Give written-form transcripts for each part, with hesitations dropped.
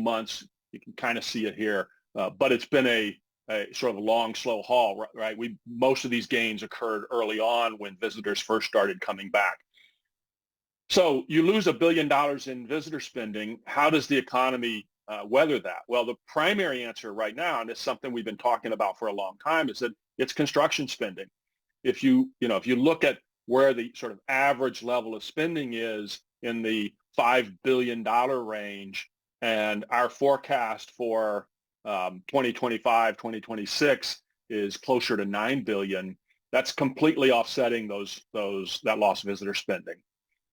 months. You can kind of see it here, but it's been a sort of a long, slow haul, right? Most of these gains occurred early on when visitors first started coming back. So you lose $1 billion in visitor spending. How does the economy weather that? Well, the primary answer right now, and it's something we've been talking about for a long time, is that it's construction spending. If you look at where the sort of average level of spending is in the $5 billion range, and our forecast for 2025, 2026 is closer to $9 billion, that's completely offsetting that lost visitor spending.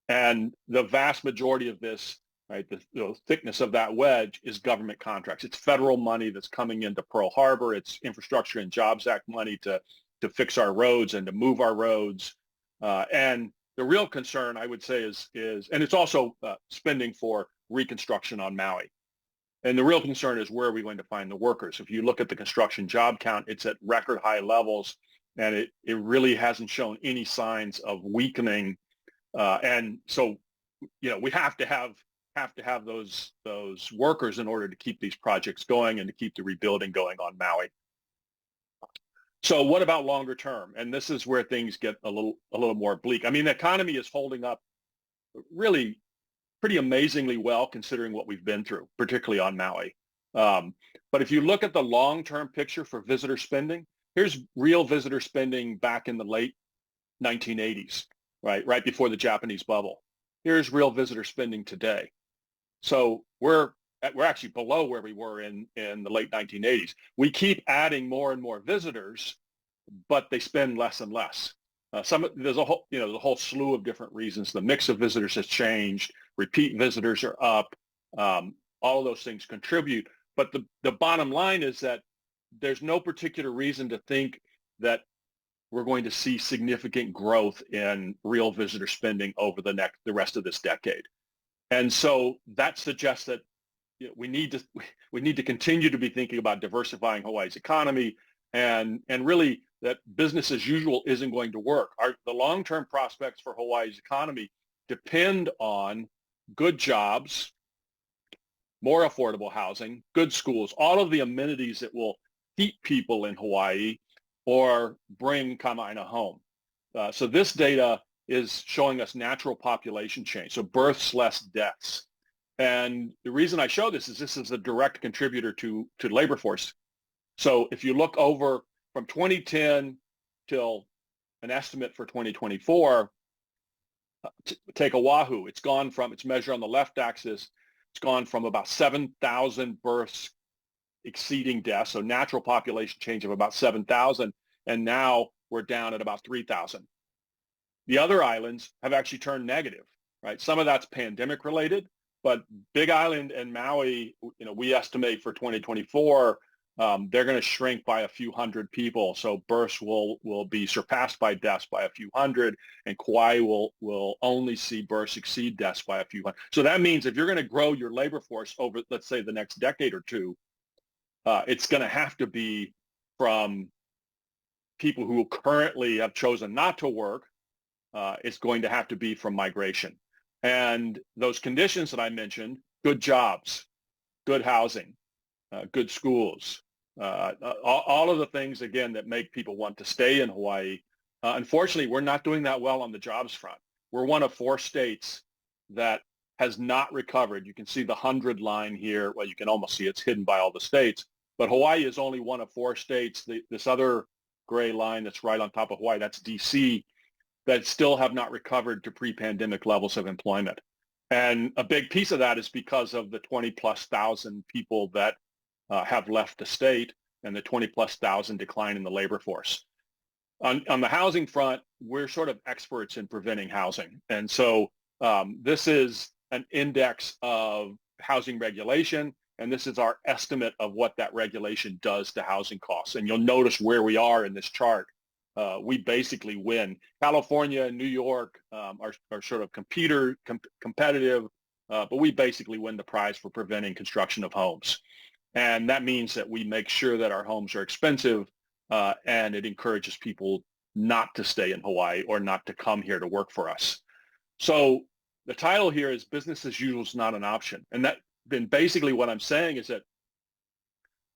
And the vast majority of this, right, the thickness of that wedge is government contracts. It's federal money that's coming into Pearl Harbor. It's Infrastructure and Jobs Act money to fix our roads and to move our roads. And the real concern, I would say, is and it's also spending for reconstruction on Maui. And the real concern is, where are we going to find the workers? If you look at the construction job count, it's at record high levels, and it really hasn't shown any signs of weakening. And so, we have to have those workers in order to keep these projects going and to keep the rebuilding going on Maui. So what about longer term? And this is where things get a little more bleak. I mean, the economy is holding up really pretty amazingly well, considering what we've been through, particularly on Maui. But if you look at the long-term picture for visitor spending, here's real visitor spending back in the late 1980s, right before the Japanese bubble. Here's real visitor spending today. So we're actually below where we were in the late 1980s. We keep adding more and more visitors, but they spend less and less. There's a whole slew of different reasons. The mix of visitors has changed. Repeat visitors are up. All of those things contribute. But the bottom line is that there's no particular reason to think that we're going to see significant growth in real visitor spending over the rest of this decade. And so that suggests that we need to continue to be thinking about diversifying Hawaii's economy, and really that business as usual isn't going to work. The long-term prospects for Hawaii's economy depend on good jobs, more affordable housing, good schools, all of the amenities that will keep people in Hawaii or bring Kamaina home. So this data is showing us natural population change, so births, less deaths. And the reason I show this is a direct contributor to labor force. So if you look over from 2010 till an estimate for 2024, take Oahu, it's measured on the left axis, it's gone from about 7,000 births exceeding deaths, so natural population change of about 7,000, and now we're down at about 3,000. The other islands have actually turned negative, right? Some of that's pandemic related, but Big Island and Maui, we estimate for 2024, they're going to shrink by a few hundred people. So births will be surpassed by deaths by a few hundred, and Kauai will only see births exceed deaths by a few hundred. So that means if you're going to grow your labor force over, let's say, the next decade or two, it's going to have to be from people who currently have chosen not to work. It's going to have to be from migration. And those conditions that I mentioned, good jobs, good housing, good schools, all of the things, again, that make people want to stay in Hawaii. Unfortunately, we're not doing that well on the jobs front. We're one of 4 states that has not recovered. You can see the 100 line here. Well, you can almost see it's hidden by all the states. But Hawaii is only one of 4 states. This other gray line that's right on top of Hawaii, that's D.C., that still have not recovered to pre-pandemic levels of employment. And a big piece of that is because of the 20,000+ people that have left the state and the 20,000+ decline in the labor force. On the housing front, we're sort of experts in preventing housing. And so this is an index of housing regulation, and this is our estimate of what that regulation does to housing costs. And you'll notice where we are in this chart. We basically win. California and New York are sort of competitive, but we basically win the prize for preventing construction of homes. And that means that we make sure that our homes are expensive, and it encourages people not to stay in Hawaii or not to come here to work for us. So the title here is Business as Usual is Not an Option. And basically what I'm saying is that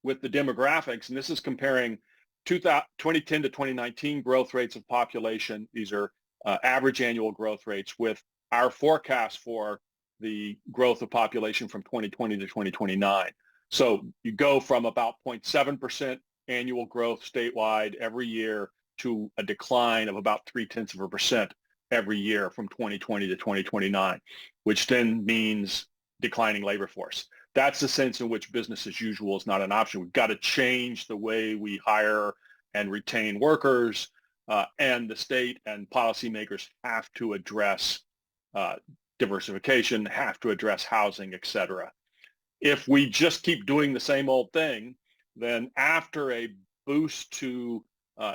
with the demographics, and this is comparing 2010 to 2019 growth rates of population. These are average annual growth rates with our forecast for the growth of population from 2020 to 2029. So you go from about 0.7% annual growth statewide every year to a decline of about 0.3% every year from 2020 to 2029, which then means declining labor force. That's the sense in which business as usual is not an option. We've got to change the way we hire and retain workers, and the state and policymakers have to address diversification, have to address housing, et cetera. If we just keep doing the same old thing, then after a boost to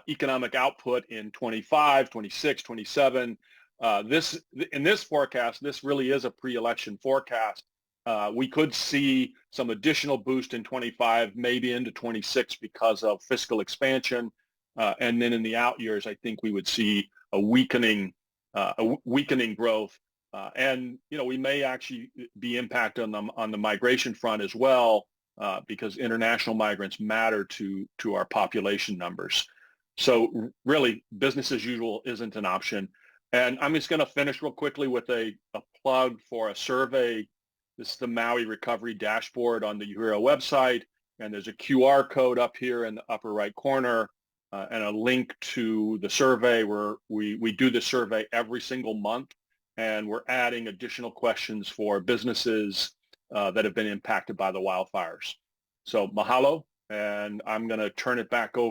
economic output in 25, 26, 27, in this forecast, this really is a pre-election forecast. We could see some additional boost in 25, maybe into 26 because of fiscal expansion. And then in the out years, I think we would see a weakening growth. And, we may actually be impacted on the migration front as well, because international migrants matter to our population numbers. So really, business as usual isn't an option. And I'm just going to finish real quickly with a plug for a survey. This is the Maui Recovery Dashboard on the UHERO website, and there's a QR code up here in the upper right corner, and a link to the survey where we do the survey every single month, and we're adding additional questions for businesses that have been impacted by the wildfires. So mahalo, and I'm going to turn it back over